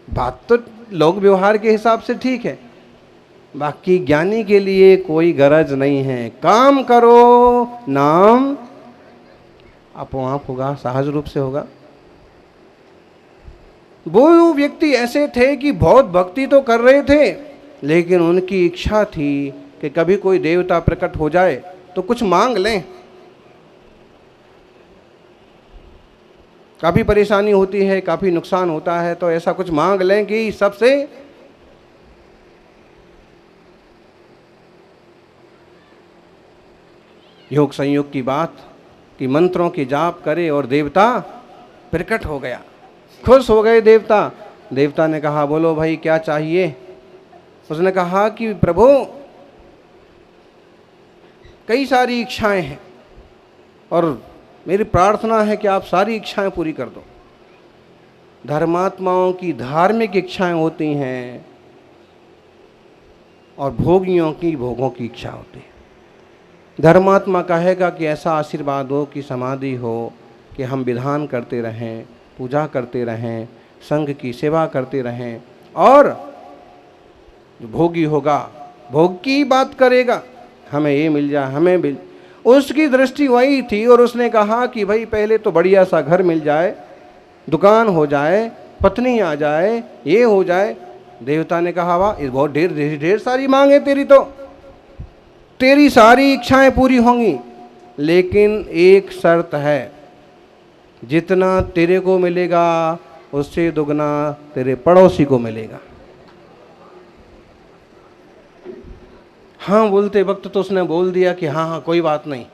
बात तो लोक व्यवहार के हिसाब से ठीक है, बाकी ज्ञानी के लिए कोई गरज नहीं है। काम करो, नाम आपो आप होगा, सहज रूप से होगा। वो व्यक्ति ऐसे थे कि बहुत भक्ति तो कर रहे थे, लेकिन उनकी इच्छा थी कि कभी कोई देवता प्रकट हो जाए तो कुछ मांग लें। काफ़ी परेशानी होती है, काफ़ी नुकसान होता है, तो ऐसा कुछ मांग लें कि सबसे योग संयोग की बात कि मंत्रों की जाप करे और देवता प्रकट हो गया। खुश हो गए देवता। देवता ने कहा बोलो भाई क्या चाहिए। उसने कहा कि प्रभु कई सारी इच्छाएं हैं और मेरी प्रार्थना है कि आप सारी इच्छाएं पूरी कर दो। धर्मात्माओं की धार्मिक इच्छाएं होती हैं और भोगियों की भोगों की इच्छा होती है। धर्मात्मा कहेगा कि ऐसा आशीर्वाद हो कि समाधि हो, कि हम विधान करते रहें, पूजा करते रहें, संघ की सेवा करते रहें। और जो भोगी होगा भोग की बात करेगा, हमें ये मिल जाए, हमें मिल। उसकी दृष्टि वही थी और उसने कहा कि भाई पहले तो बढ़िया सा घर मिल जाए, दुकान हो जाए, पत्नी आ जाए, ये हो जाए। देवता ने कहा वाह, ये बहुत ढेर सारी मांग है तेरी, तो तेरी सारी इच्छाएं पूरी होंगी, लेकिन एक शर्त है, जितना तेरे को मिलेगा उससे दुगना तेरे पड़ोसी को मिलेगा। हाँ बोलते वक्त तो उसने बोल दिया कि हाँ हाँ कोई बात नहीं,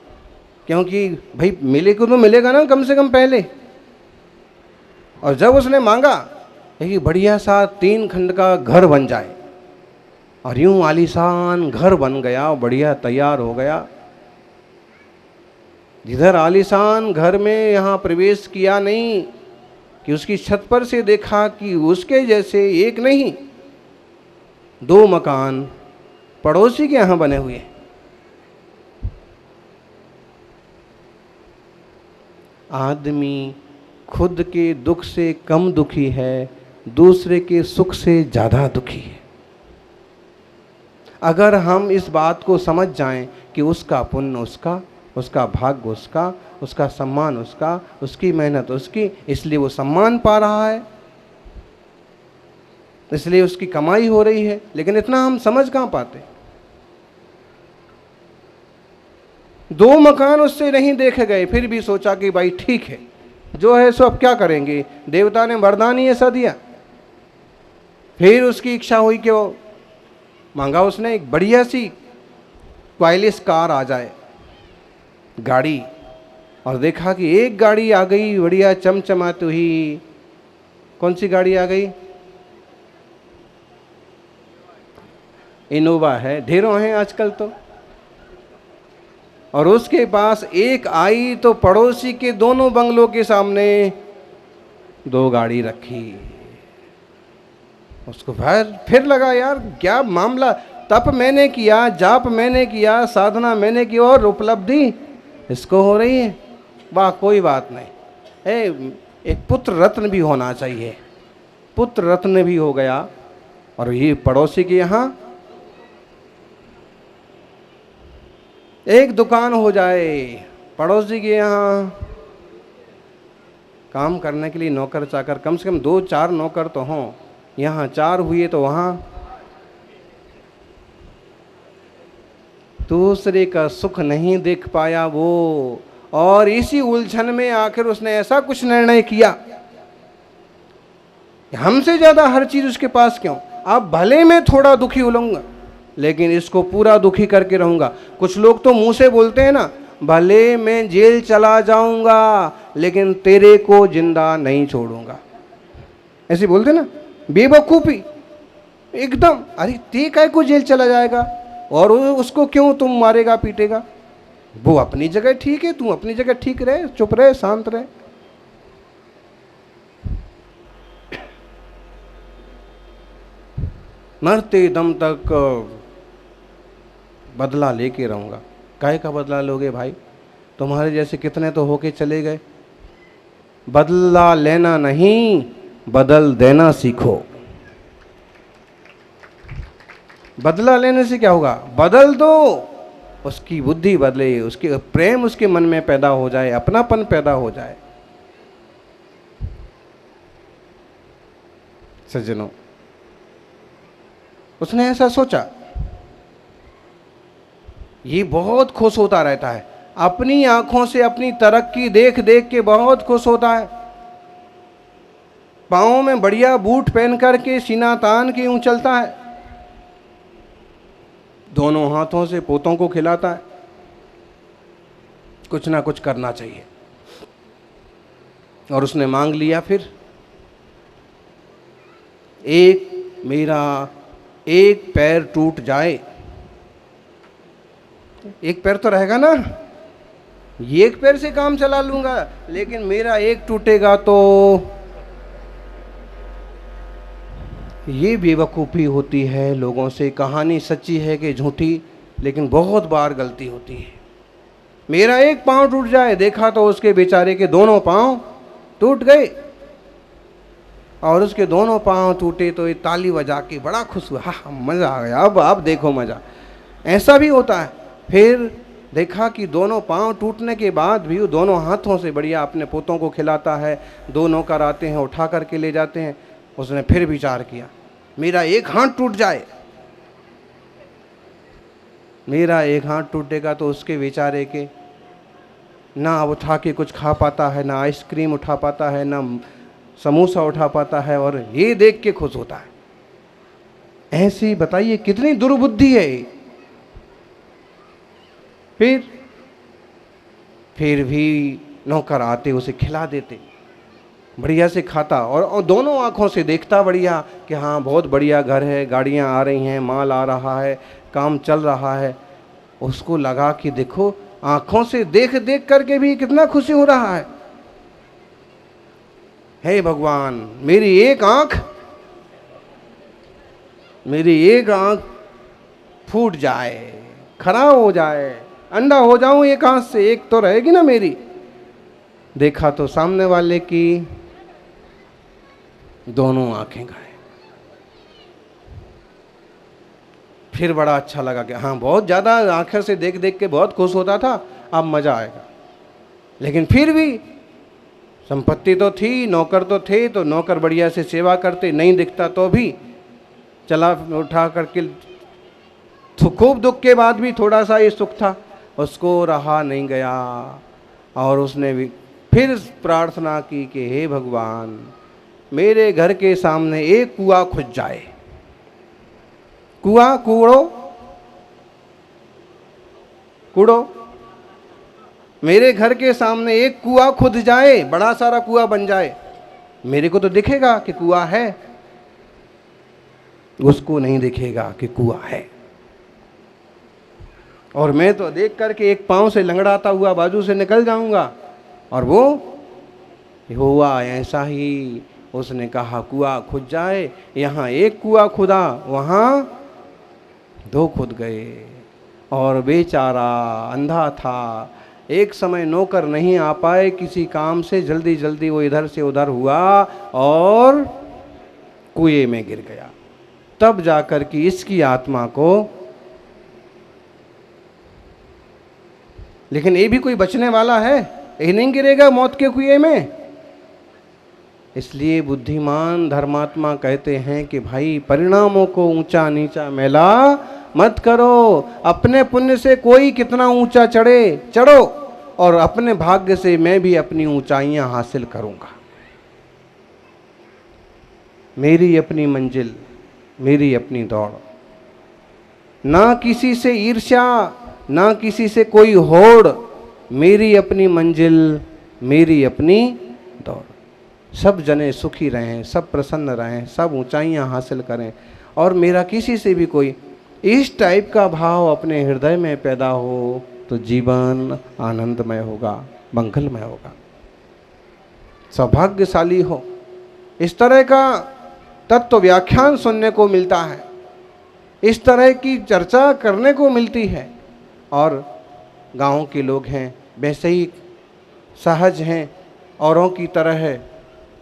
क्योंकि भाई मिले को तो मिलेगा ना कम से कम पहले। और जब उसने मांगा कि बढ़िया सा 3 खंड का घर बन जाए, और यूं आलीशान घर बन गया, बढ़िया तैयार हो गया। जिधर आलीशान घर में यहाँ प्रवेश किया नहीं कि उसकी छत पर से देखा कि उसके जैसे एक नहीं 2 मकान पड़ोसी के यहाँ बने हुए। आदमी खुद के दुख से कम दुखी है, दूसरे के सुख से ज़्यादा दुखी है। अगर हम इस बात को समझ जाएं कि उसका पुण्य उसका, उसका भाग्य उसका, उसका सम्मान उसका, उसकी मेहनत उसकी, इसलिए वो सम्मान पा रहा है, इसलिए उसकी कमाई हो रही है, लेकिन इतना हम समझ कहाँ पाते। 2 मकान उससे नहीं देखे गए, फिर भी सोचा कि भाई ठीक है जो है सो अब क्या करेंगे, देवता ने वरदान ही ऐसा दिया। फिर उसकी इच्छा हुई कि वो मांगा उसने एक बढ़िया सी वायरलेस कार आ जाए, गाड़ी। और देखा कि एक गाड़ी आ गई बढ़िया चमचमाती हुई। कौन सी गाड़ी आ गई? इनोवा है, ढेरों हैं आजकल तो। और उसके पास एक आई तो पड़ोसी के दोनों बंगलों के सामने 2 गाड़ी रखी। उसको फिर लगा यार क्या मामला, तप मैंने किया, जाप मैंने किया, साधना मैंने की और उपलब्धि इसको हो रही है। वाह कोई बात नहीं, एक पुत्र रत्न भी होना चाहिए। पुत्र रत्न भी हो गया। और ये पड़ोसी के यहाँ एक दुकान हो जाए, पड़ोसी के यहाँ काम करने के लिए नौकर चाकर कम से कम 2-4 नौकर तो हों। यहाँ 4 हुए तो वहाँ दूसरे का सुख नहीं देख पाया वो। और इसी उलझन में आखिर उसने ऐसा कुछ निर्णय किया, हमसे ज्यादा हर चीज उसके पास क्यों, अब भले मैं थोड़ा दुखी होऊंगा लेकिन इसको पूरा दुखी करके रहूंगा। कुछ लोग तो मुंह से बोलते हैं ना, भले मैं जेल चला जाऊंगा लेकिन तेरे को जिंदा नहीं छोड़ूंगा, ऐसे बोलते ना, बेवकूफी एकदम। अरे ते काय को जेल चला जाएगा और उसको क्यों तुम मारेगा पीटेगा? वो अपनी जगह ठीक है, तू अपनी जगह ठीक रहे, चुप रहे, शांत रहे। मरते दम तक बदला लेके रहूंगा, काहे का बदला लोगे भाई? तुम्हारे जैसे कितने तो होके चले गए। बदला लेना नहीं, बदल देना सीखो। बदला लेने से क्या होगा? बदल दो, उसकी बुद्धि बदले, उसके प्रेम उसके मन में पैदा हो जाए, अपनापन पैदा हो जाए। सज्जनों, उसने ऐसा सोचा। ये बहुत खुश होता रहता है, अपनी आंखों से अपनी तरक्की देख देख के बहुत खुश होता है। पाँव में बढ़िया बूट पहन करके सीना तान के यूं चलता है, दोनों हाथों से पोतों को खिलाता है। कुछ ना कुछ करना चाहिए। और उसने मांग लिया फिर, मेरा एक पैर टूट जाए, एक पैर तो रहेगा ना, ये एक पैर से काम चला लूंगा, लेकिन मेरा एक टूटेगा तो। ये बेवकूफ़ी होती है लोगों से। कहानी सच्ची है कि झूठी, लेकिन बहुत बार गलती होती है। मेरा एक पाँव टूट जाए, देखा तो उसके बेचारे के दोनों पाँव टूट गए, और उसके दोनों पाँव टूटे तो ये ताली बजा के बड़ा खुश हुआ, हाँ मज़ा आ गया, अब देखो मज़ा। ऐसा भी होता है। फिर देखा कि दोनों पाँव टूटने के बाद भी वो दोनों हाथों से बढ़िया अपने पोतों को खिलाता है। दो नौकर आते हैं, उठा करके ले जाते हैं। उसने फिर विचार किया, मेरा एक हाथ टूट जाए, मेरा एक हाथ टूटेगा तो उसके बेचारे के ना उठा के कुछ खा पाता है, ना आइसक्रीम उठा पाता है, ना समोसा उठा पाता है, और ये देख के खुश होता है। ऐसी बताइए कितनी दुर्बुद्धि है। फिर भी नौकर आते उसे खिला देते, बढ़िया से खाता, और दोनों आंखों से देखता बढ़िया कि हाँ बहुत बढ़िया घर है, गाड़ियाँ आ रही हैं, माल आ रहा है, काम चल रहा है। उसको लगा कि देखो, आंखों से देख देख करके भी कितना खुशी हो रहा है। हे भगवान, मेरी एक आंख फूट जाए, खराब हो जाए, अंधा हो जाऊं एक आंख से, एक तो रहेगी ना मेरी। देखा तो सामने वाले की दोनों आंखें गायब। फिर बड़ा अच्छा लगा कि हाँ बहुत ज़्यादा आंखें से देख देख के बहुत खुश होता था, अब मज़ा आएगा। लेकिन फिर भी संपत्ति तो थी, नौकर तो थे, तो नौकर बढ़िया से सेवा करते, नहीं दिखता तो भी चला उठा करके। तो खूब दुख के बाद भी थोड़ा सा ये सुख था, उसको रहा नहीं गया, और उसने भी फिर प्रार्थना की कि हे भगवान, मेरे घर के सामने एक कुआं खुद जाए। कुआं कूड़ो, मेरे घर के सामने एक कुआं खुद जाए, बड़ा सारा कुआं बन जाए, मेरे को तो दिखेगा कि कुआं है, उसको नहीं दिखेगा कि कुआं है। और मैं तो देख करके एक पांव से लंगड़ाता हुआ बाजू से निकल जाऊंगा। और वो हुआ ऐसा ही। उसने कहा कुआं खुद जाए, यहाँ एक कुआं खुदा, वहाँ दो खुद गए। और बेचारा अंधा था, एक समय नौकर नहीं आ पाए किसी काम से, जल्दी जल्दी वो इधर से उधर हुआ और कुएं में गिर गया। तब जाकर कि इसकी आत्मा को, लेकिन ये भी कोई बचने वाला है? ये नहीं गिरेगा मौत के कुएं में। इसलिए बुद्धिमान धर्मात्मा कहते हैं कि भाई परिणामों को ऊंचा नीचा मेला मत करो। अपने पुण्य से कोई कितना ऊंचा चढ़ो, और अपने भाग्य से मैं भी अपनी ऊंचाइयां हासिल करूंगा। मेरी अपनी मंजिल, मेरी अपनी दौड़, ना किसी से ईर्ष्या, ना किसी से कोई होड़, मेरी अपनी मंजिल, मेरी अपनी दौड़। सब जने सुखी रहें, सब प्रसन्न रहें, सब ऊंचाइयां हासिल करें, और मेरा किसी से भी कोई, इस टाइप का भाव अपने हृदय में पैदा हो तो जीवन आनंदमय होगा, मंगलमय होगा, सौभाग्यशाली हो। इस तरह का तत्व व्याख्यान सुनने को मिलता है, इस तरह की चर्चा करने को मिलती है, और गाँव के लोग हैं वैसे ही सहज हैं, औरों की तरह है,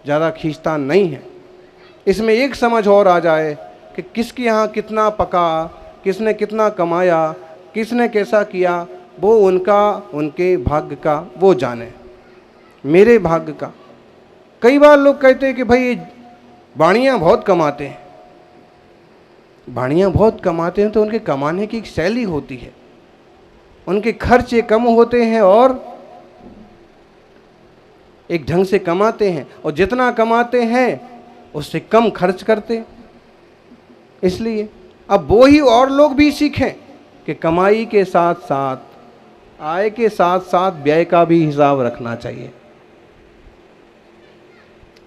ज़्यादा खींचतान नहीं है। इसमें एक समझ और आ जाए कि किसके यहाँ कितना पका, किसने कितना कमाया, किसने कैसा किया, वो उनके भाग्य का वो जाने, मेरे भाग्य का। कई बार लोग कहते हैं कि भाई ये बाणियाँ बहुत कमाते हैं। बाणियाँ बहुत कमाते हैं तो उनके कमाने की एक शैली होती है, उनके खर्चे कम होते हैं और एक ढंग से कमाते हैं, और जितना कमाते हैं उससे कम खर्च करते। इसलिए अब वो ही और लोग भी सीखें कि कमाई के साथ साथ, आय के साथ साथ व्यय का भी हिसाब रखना चाहिए।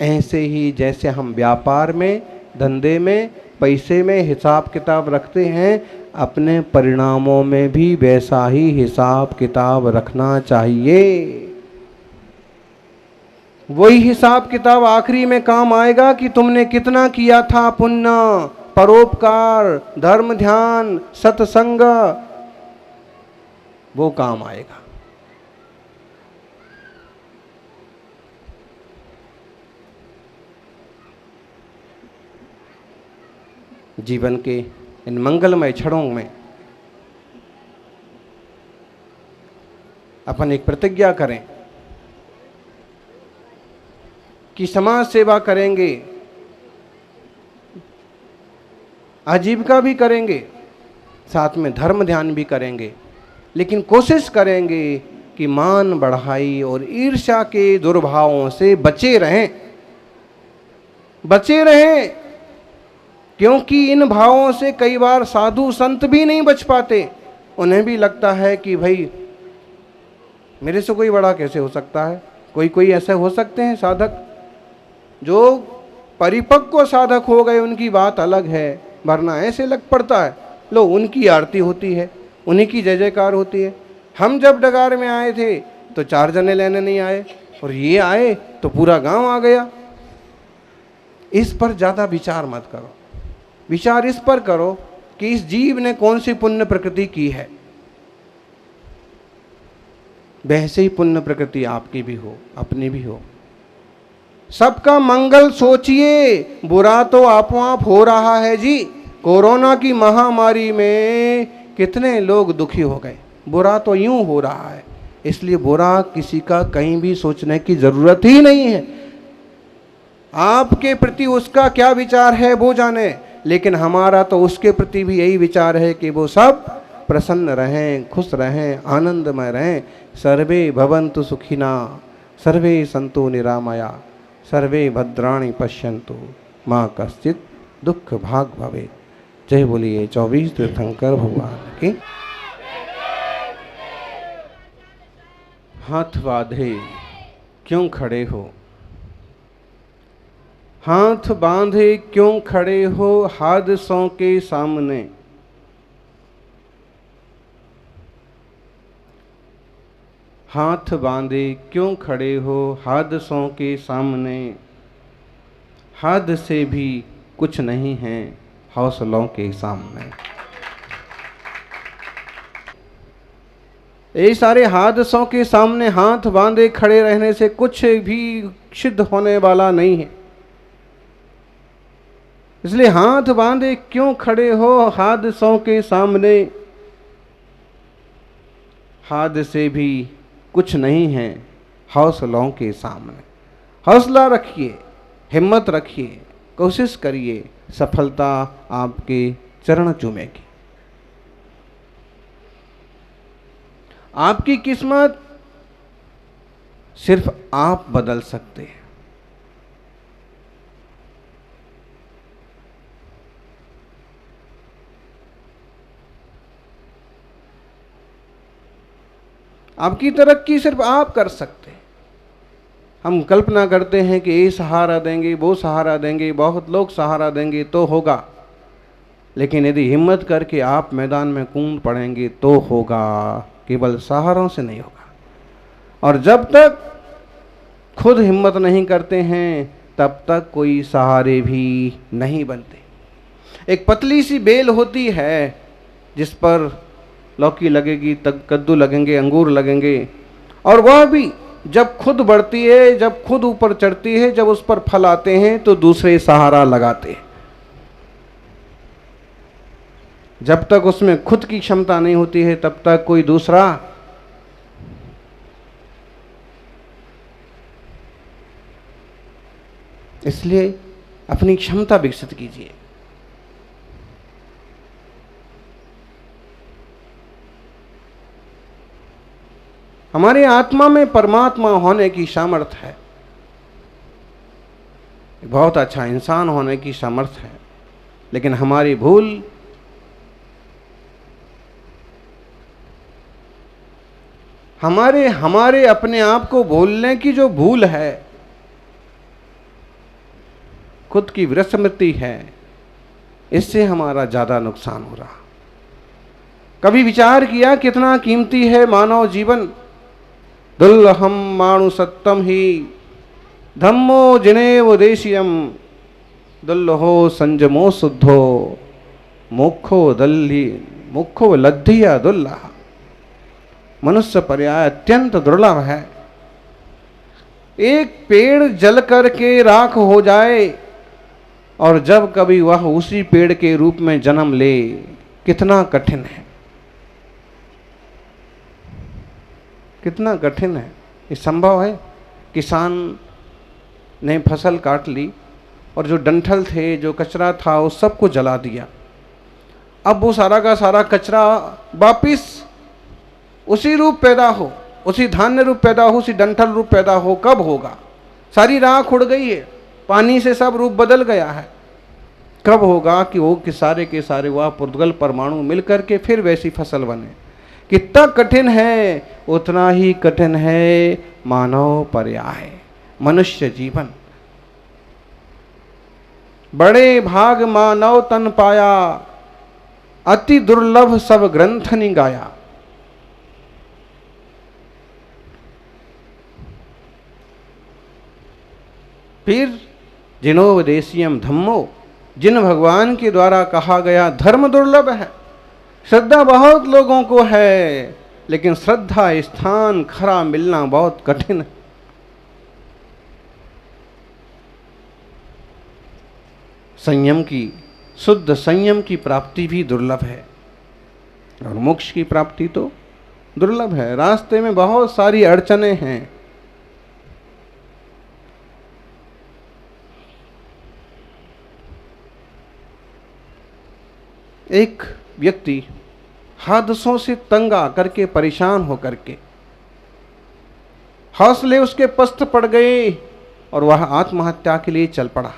ऐसे ही जैसे हम व्यापार में, धंधे में, पैसे में हिसाब किताब रखते हैं, अपने परिणामों में भी वैसा ही हिसाब किताब रखना चाहिए। वही हिसाब किताब आखिरी में काम आएगा कि तुमने कितना किया था पुण्य, परोपकार, धर्म, ध्यान, सत्संग, वो काम आएगा। जीवन के इन मंगलमय क्षणों में अपन एक प्रतिज्ञा करें कि समाज सेवा करेंगे, आजीविका भी करेंगे, साथ में धर्म ध्यान भी करेंगे, लेकिन कोशिश करेंगे कि मान बढ़ाई और ईर्ष्या के दुर्भावों से बचे रहें, बचे रहें। क्योंकि इन भावों से कई बार साधु संत भी नहीं बच पाते। उन्हें भी लगता है कि भाई मेरे से कोई बड़ा कैसे हो सकता है। कोई ऐसे हो सकते हैं साधक जो परिपक्व साधक हो गए, उनकी बात अलग है, वरना ऐसे लग पड़ता है लो उनकी आरती होती है, उन्हीं की जय जयकार होती है। हम जब डगार में आए थे तो 4 जने लेने नहीं आए, और ये आए तो पूरा गांव आ गया। इस पर ज़्यादा विचार मत करो, विचार इस पर करो कि इस जीव ने कौन सी पुण्य प्रकृति की है। वैसे ही पुण्य प्रकृति आपकी भी हो, अपनी भी हो। सबका मंगल सोचिए, बुरा तो आपो आप हो रहा है जी। कोरोना की महामारी में कितने लोग दुखी हो गए, बुरा तो यूं हो रहा है। इसलिए बुरा किसी का कहीं भी सोचने की जरूरत ही नहीं है। आपके प्रति उसका क्या विचार है वो जाने, लेकिन हमारा तो उसके प्रति भी यही विचार है कि वो सब प्रसन्न रहें, खुश रहें, आनंदमय रहें। सर्वे भवन्तु सुखिना, सर्वे सन्तु निरामया, सर्वे भद्राणि पश्यन्तु, माँ कश्चित् दुख भाग भवेत्। जय बोलिए 24 तीर्थंकर भगवान की। हाथ बांधे क्यों खड़े हो, हाथ बांधे क्यों खड़े हो हादसों के सामने। हाथ बांधे क्यों खड़े हो हादसों के सामने। हादसे भी कुछ नहीं हैं हौसलों के सामने। ये सारे हादसों के सामने हाथ बांधे खड़े रहने से कुछ भी सिद्ध होने वाला नहीं है। इसलिए हाथ बांधे क्यों खड़े हो हादसों के सामने। हादसे भी कुछ नहीं है हौसलों के सामने। हौसला रखिए, हिम्मत रखिए, कोशिश करिए, सफलता आपके चरण चूमेगी। आपकी किस्मत सिर्फ आप बदल सकते हैं। आपकी तरक्की सिर्फ आप कर सकते हैं। हम कल्पना करते हैं कि ये सहारा देंगे, वो सहारा देंगे, बहुत लोग सहारा देंगे तो होगा, लेकिन यदि हिम्मत करके आप मैदान में कूद पड़ेंगे तो होगा, केवल सहारों से नहीं होगा। और जब तक खुद हिम्मत नहीं करते हैं तब तक कोई सहारे भी नहीं बनते। एक पतली सी बेल होती है जिस पर लौकी लगेगी, कद्दू लगेंगे, अंगूर लगेंगे, और वह भी जब खुद बढ़ती है, जब खुद ऊपर चढ़ती है, जब उस पर फल आते हैं तो दूसरे सहारा लगाते हैं। जब तक उसमें खुद की क्षमता नहीं होती है तब तक कोई दूसरा इसलिए अपनी क्षमता विकसित कीजिए। हमारी आत्मा में परमात्मा होने की सामर्थ्य है, बहुत अच्छा इंसान होने की सामर्थ्य है, लेकिन हमारी भूल हमारे अपने आप को भूलने की जो भूल है, खुद की विस्मृति है, इससे हमारा ज्यादा नुकसान हो रहा। कभी विचार किया कितना कीमती है मानव जीवन। दुर्लभम मानु सत्तम ही धम्मो जिनेव देशियम दुर्लभो संजमो शुद्धो मुखो लद्धिया दुर्लभ। मनुष्य पर्याय अत्यंत दुर्लभ है। एक पेड़ जल करके राख हो जाए और जब कभी वह उसी पेड़ के रूप में जन्म ले, कितना कठिन है, कितना कठिन है। ये संभव है? किसान ने फसल काट ली और जो डंठल थे, जो कचरा था, उस सबको जला दिया। अब वो सारा का सारा कचरा वापिस उसी रूप पैदा हो, उसी धान्य रूप पैदा हो, उसी डंठल रूप पैदा हो, कब होगा? सारी राख उड़ गई है, पानी से सब रूप बदल गया है। कब होगा कि वो के सारे वह पुर्तगल परमाणु मिलकर के फिर वैसी फसल बने? कितना कठिन है, उतना ही कठिन है मानव पर्याय, मनुष्य जीवन। बड़े भाग मानव तन पाया, अति दुर्लभ सब ग्रंथ नि गाया। फिर जिनोपदेशियम धम्मो, जिन भगवान के द्वारा कहा गया धर्म दुर्लभ है। श्रद्धा बहुत लोगों को है, लेकिन श्रद्धा स्थान खरा मिलना बहुत कठिन है। संयम की, शुद्ध संयम की प्राप्ति भी दुर्लभ है, और मोक्ष की प्राप्ति तो दुर्लभ है। रास्ते में बहुत सारी अड़चनें हैं। एक व्यक्ति हादसों से तंग आकर के, परेशान होकर के, हौसले उसके पस्त पड़ गए और वह आत्महत्या के लिए चल पड़ा।